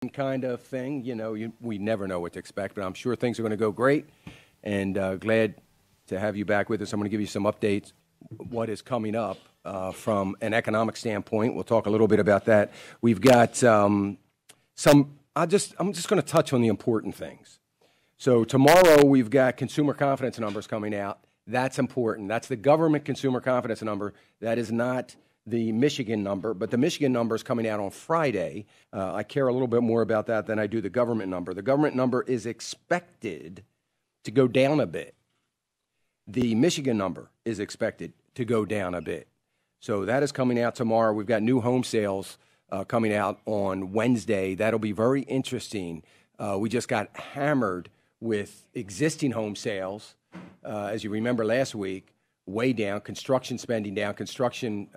kind of thing. We never know what to expect, but I'm sure things are going to go great. And glad to have you back with us. I'm going to give you some updates, what is coming up from an economic standpoint. We'll talk a little bit about that. We've got I'm just going to touch on the important things. So tomorrow we've got consumer confidence numbers coming out. That's important. That's the government consumer confidence number. That is not the Michigan number, but the Michigan number is coming out on Friday. I care a little bit more about that than I do the government number. The government number is expected to go down a bit. The Michigan number is expected to go down a bit. So that is coming out tomorrow. We've got new home sales coming out on Wednesday. That'll be very interesting. We just got hammered with existing home sales. As you remember last week, way down, construction spending down, construction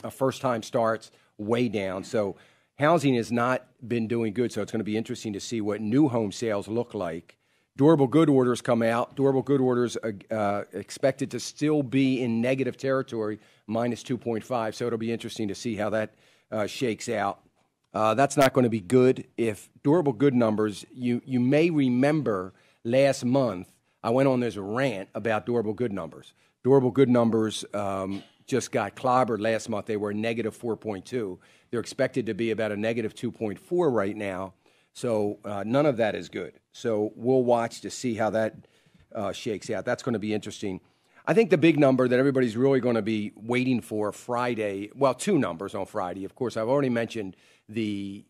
first-time starts way down. So housing has not been doing good, so it's going to be interesting to see what new home sales look like. Durable good orders come out. Durable good orders expected to still be in negative territory, minus 2.5, so it'll be interesting to see how that shakes out. That's not going to be good. If durable good numbers, you may remember last month, I went on this rant about durable good numbers. Durable good numbers just got clobbered last month. They were negative 4.2. They're expected to be about a negative 2.4 right now. So none of that is good. So we'll watch to see how that shakes out. That's going to be interesting. I think the big number that everybody's really going to be waiting for Friday, well, two numbers on Friday. Of course, I've already mentioned the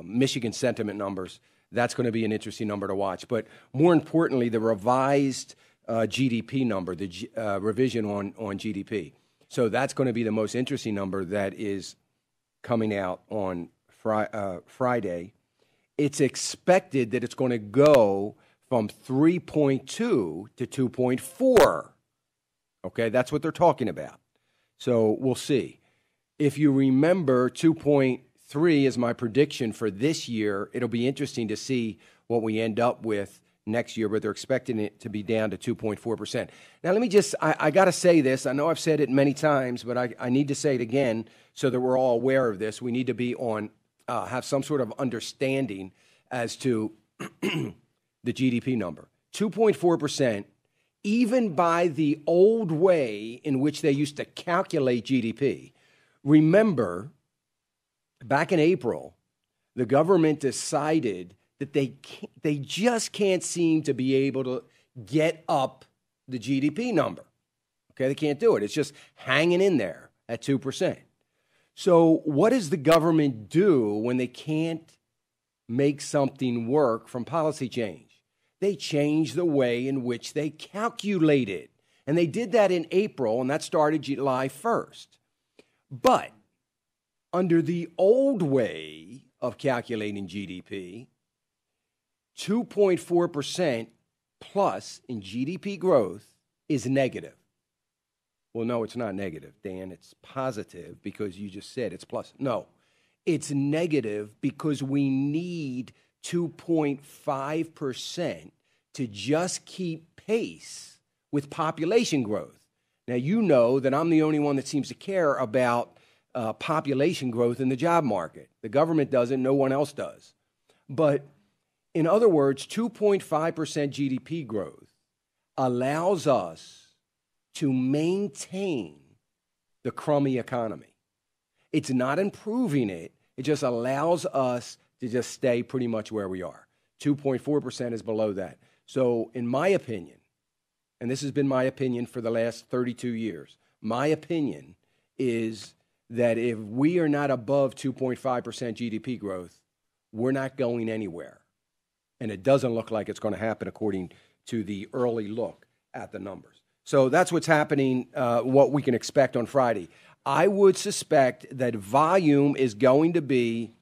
Michigan sentiment numbers. That's going to be an interesting number to watch. But more importantly, the revised GDP number, the revision on GDP. So that's going to be the most interesting number that is coming out on Friday. It's expected that it's going to go from 3.2 to 2.4. Okay, that's what they're talking about. So we'll see. If you remember, 2.3 is my prediction for this year. It'll be interesting to see what we end up with next year, but they're expecting it to be down to 2.4%. Now, let me just, I got to say this. I know I've said it many times, but I need to say it again so that we're all aware of this. We need to be on, have some sort of understanding as to the GDP number. 2.4%, even by the old way in which they used to calculate GDP. Remember, back in April, the government decided that they just can't seem to be able to get up the GDP number. Okay, they can't do it. It's just hanging in there at 2%. So what does the government do when they can't make something work from policy change? They change the way in which they calculate it. And they did that in April, and that started July 1st. But under the old way of calculating GDP, 2.4% plus in GDP growth is negative. Well, no, it's not negative, Dan. It's positive because you just said it's plus. No, it's negative because we need 2.5% to just keep pace with population growth. Now, you know that I'm the only one that seems to care about population growth in the job market. The government doesn't, no one else does. But in other words, 2.5% GDP growth allows us to maintain the crummy economy. It's not improving it. It just allows us to just stay pretty much where we are. 2.4% is below that. So in my opinion, and this has been my opinion for the last 32 years, my opinion is that if we are not above 2.5% GDP growth, we're not going anywhere. And it doesn't look like it's going to happen according to the early look at the numbers. So that's what's happening, what we can expect on Friday. I would suspect that volume is going to be,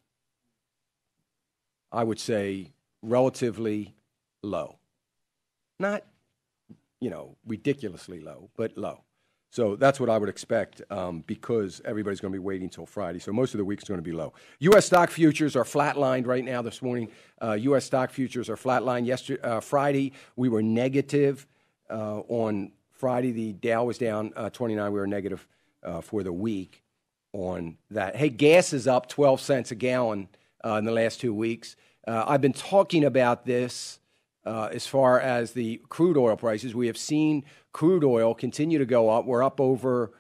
I would say, relatively low. Not, ridiculously low, but low. So that's what I would expect because everybody's going to be waiting until Friday. So most of the week is going to be low. U.S. stock futures are flatlined right now this morning. U.S. stock futures are flatlined. Friday, we were negative. On Friday, the Dow was down 29. We were negative for the week on that. Hey, gas is up 12 cents a gallon in the last 2 weeks. I've been talking about this as far as the crude oil prices. We have seen crude oil continue to go up. We're up over,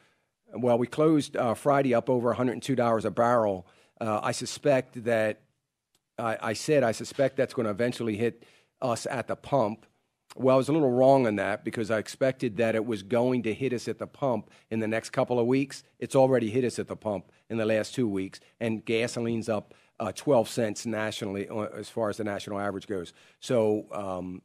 well, we closed Friday up over $102 a barrel. I suspect that, I suspect that's going to eventually hit us at the pump. Well, I was a little wrong on that because I expected that it was going to hit us at the pump in the next couple of weeks. It's already hit us at the pump in the last 2 weeks, and gasoline's up 12 cents nationally as far as the national average goes. So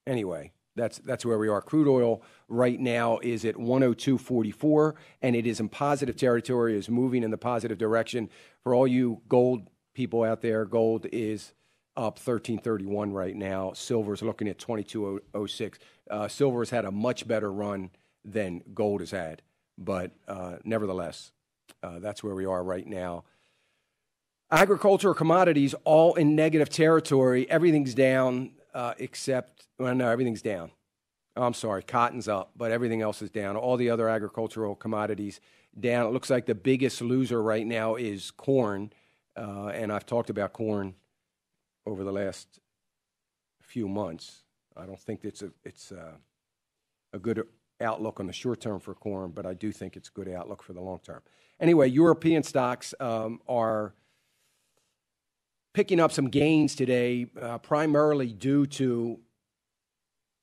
anyway, that's where we are. Crude oil right now is at 102.44, and it is in positive territory, is moving in the positive direction. For all you gold people out there, gold is up 13.31 right now. Silver's looking at 22.06. Silver's had a much better run than gold has had, but nevertheless, that's where we are right now. Agricultural commodities all in negative territory. Everything's down except, well, no, everything's down. I'm sorry, cotton's up, but everything else is down. All the other agricultural commodities down. It looks like the biggest loser right now is corn, and I've talked about corn over the last few months. I don't think it's a good outlook on the short term for corn, but I do think it's a good outlook for the long term. Anyway, European stocks are picking up some gains today, primarily due to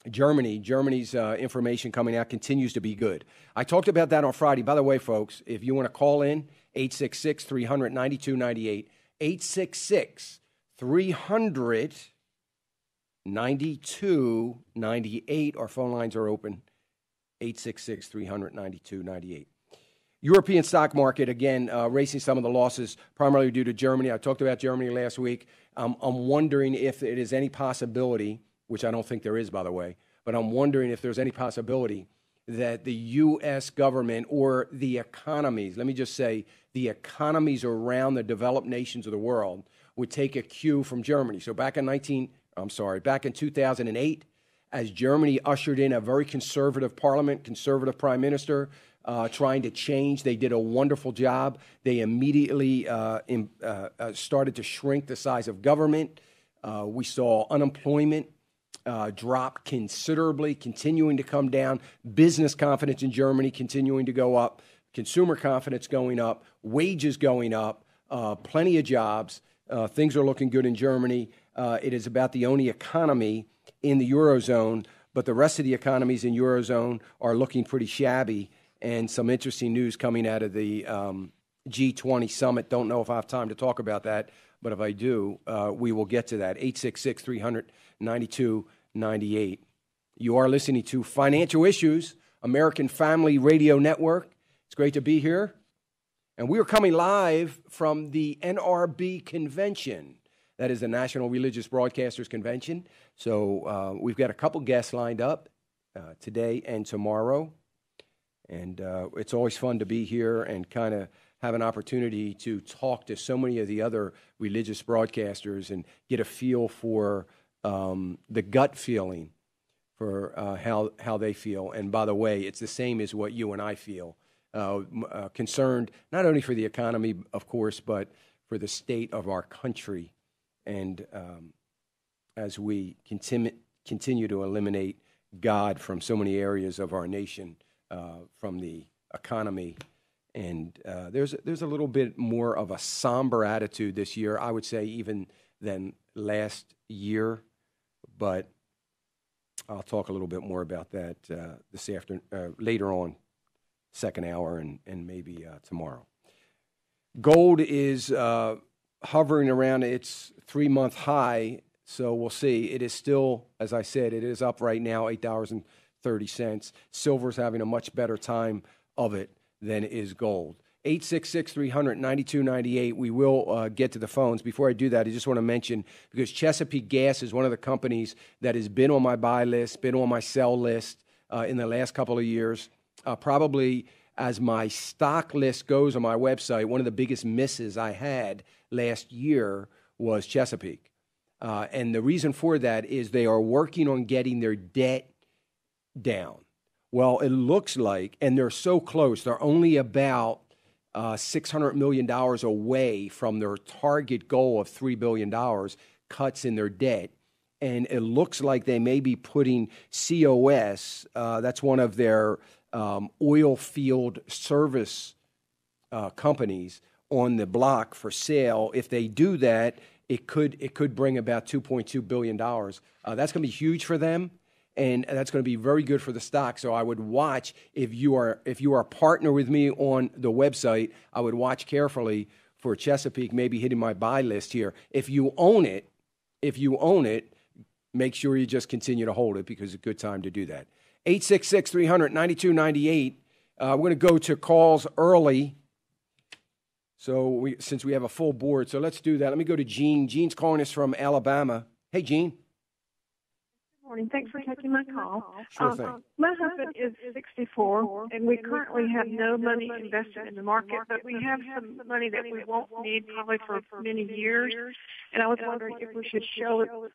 Germany. Germany's information coming out continues to be good. I talked about that on Friday. By the way, folks, if you want to call in, 866-300-9298, 866-300-9298. Our phone lines are open, 866-300-9298. European stock market, again, racing some of the losses, primarily due to Germany. I talked about Germany last week. I'm wondering if it is any possibility, which I don't think there is, by the way, but I'm wondering if there's any possibility that the U.S. government or the economies, let me just say, the economies around the developed nations of the world would take a cue from Germany. So back in 2008, as Germany ushered in a very conservative parliament, conservative prime minister, trying to change. They did a wonderful job. They immediately started to shrink the size of government. We saw unemployment drop considerably, continuing to come down. Business confidence in Germany continuing to go up. Consumer confidence going up. Wages going up. Plenty of jobs. Things are looking good in Germany. It is about the only economy in the Eurozone, but the rest of the economies in Eurozone are looking pretty shabby. And some interesting news coming out of the G20 summit. Don't know if I have time to talk about that, but if I do, we will get to that. 866-300-9298. You are listening to Financial Issues, American Family Radio Network. It's great to be here. And we are coming live from the NRB convention. That is the National Religious Broadcasters Convention. So we've got a couple guests lined up today and tomorrow. And it's always fun to be here and kind of have an opportunity to talk to so many of the other religious broadcasters and get a feel for the gut feeling for how they feel. And by the way, it's the same as what you and I feel. Concerned not only for the economy, of course, but for the state of our country. And as we continue to eliminate God from so many areas of our nation, from the economy, and there's a little bit more of a somber attitude this year, I would say, even than last year. But I'll talk a little bit more about that this afternoon, later on, second hour, and maybe tomorrow. Gold is hovering around its 3-month high, so we'll see. It is still, as I said, it is up right now, $8.30. Silver's having a much better time of it than is gold. 866-300-9298. We will get to the phones. Before I do that, I just want to mention, because Chesapeake Gas is one of the companies that has been on my buy list, been on my sell list in the last couple of years. Probably as my stock list goes on my website, one of the biggest misses I had last year was Chesapeake. And the reason for that is they are working on getting their debt down. Well, it looks like, and they're so close, they're only about $600 million away from their target goal of $3 billion cuts in their debt. And it looks like they may be putting COS, that's one of their oil field service companies, on the block for sale. If they do that, it could bring about $2.2 billion. That's going to be huge for them, and that's going to be very good for the stock. So I would watch, if you are a partner with me on the website, I would watch carefully for Chesapeake maybe hitting my buy list here. If you own it, make sure you just continue to hold it because it's a good time to do that. 866-300-9298. We're going to go to calls early. So since we have a full board, so let's do that. Let me go to Gene. Gene's calling us from Alabama. Hey, Gene. Good morning. Thanks for taking my call. Sure thing. My husband is 64, and we currently have no money invested in the market, but we have some money that we won't need probably for many years. And I was wondering if we should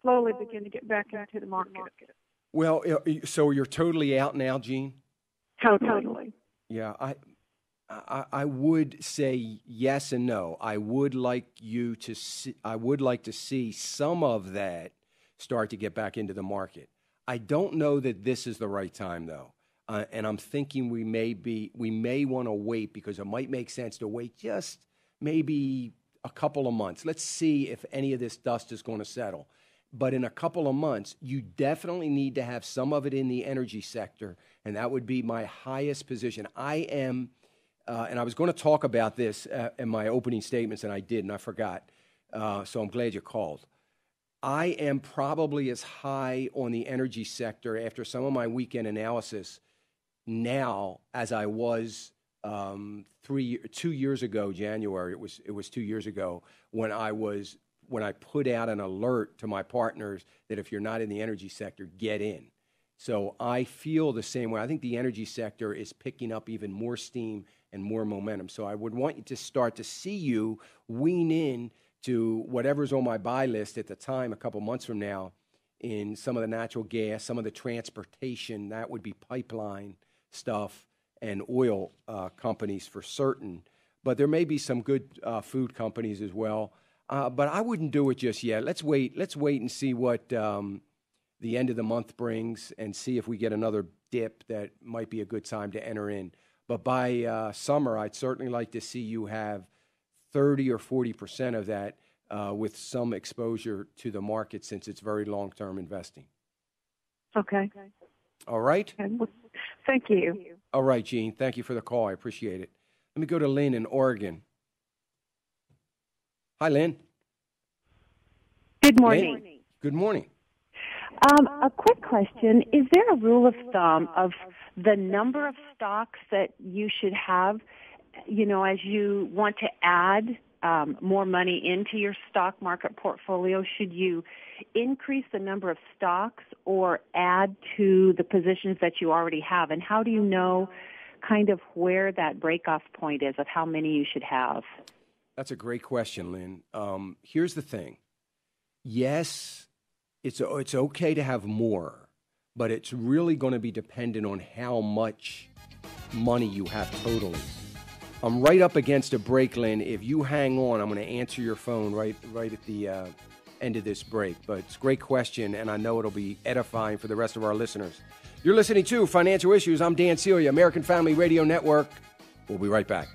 slowly begin to get back into the market. Well, so you're totally out now, Gene? Totally. Yeah, I would say yes and no. I would like to see some of that start to get back into the market. I don't know that this is the right time though, and I'm thinking we may want to wait because it might make sense to wait just maybe a couple of months. Let's see if any of this dust is going to settle. But in a couple of months, you definitely need to have some of it in the energy sector, and that would be my highest position. I am. And I was going to talk about this in my opening statements, and I did, and I forgot. So I'm glad you called. I am probably as high on the energy sector after some of my weekend analysis now as I was 2 years ago, January. It was 2 years ago when I put out an alert to my partners that if you're not in the energy sector, get in. So I feel the same way. I think the energy sector is picking up even more steam and more momentum. So I would want you to start to see you wean in to whatever's on my buy list at the time a couple months from now in some of the natural gas, some of the transportation, that would be pipeline stuff, and oil companies for certain. But there may be some good food companies as well. But I wouldn't do it just yet. Let's wait and see what the end of the month brings and see if we get another dip that might be a good time to enter in. But by summer, I'd certainly like to see you have 30 or 40% of that with some exposure to the market since it's very long-term investing. Okay. All right? Thank you. All right, Gene. Thank you for the call. I appreciate it. Let me go to Lynn in Oregon. Hi, Lynn. Good morning. Lynn? Good morning. A quick question. Is there a rule of thumb of the number of stocks that you should have, as you want to add more money into your stock market portfolio? Should you increase the number of stocks or add to the positions that you already have? And how do you know kind of where that breakoff point is of how many you should have? That's a great question, Lynn. Here's the thing. Yes, it's okay to have more, but it's really going to be dependent on how much money you have totally. I'm right up against a break, Lynn. If you hang on, I'm going to answer your phone right at the end of this break. But it's a great question, and I know it'll be edifying for the rest of our listeners. You're listening to Financial Issues. I'm Dan Celia, American Family Radio Network. We'll be right back.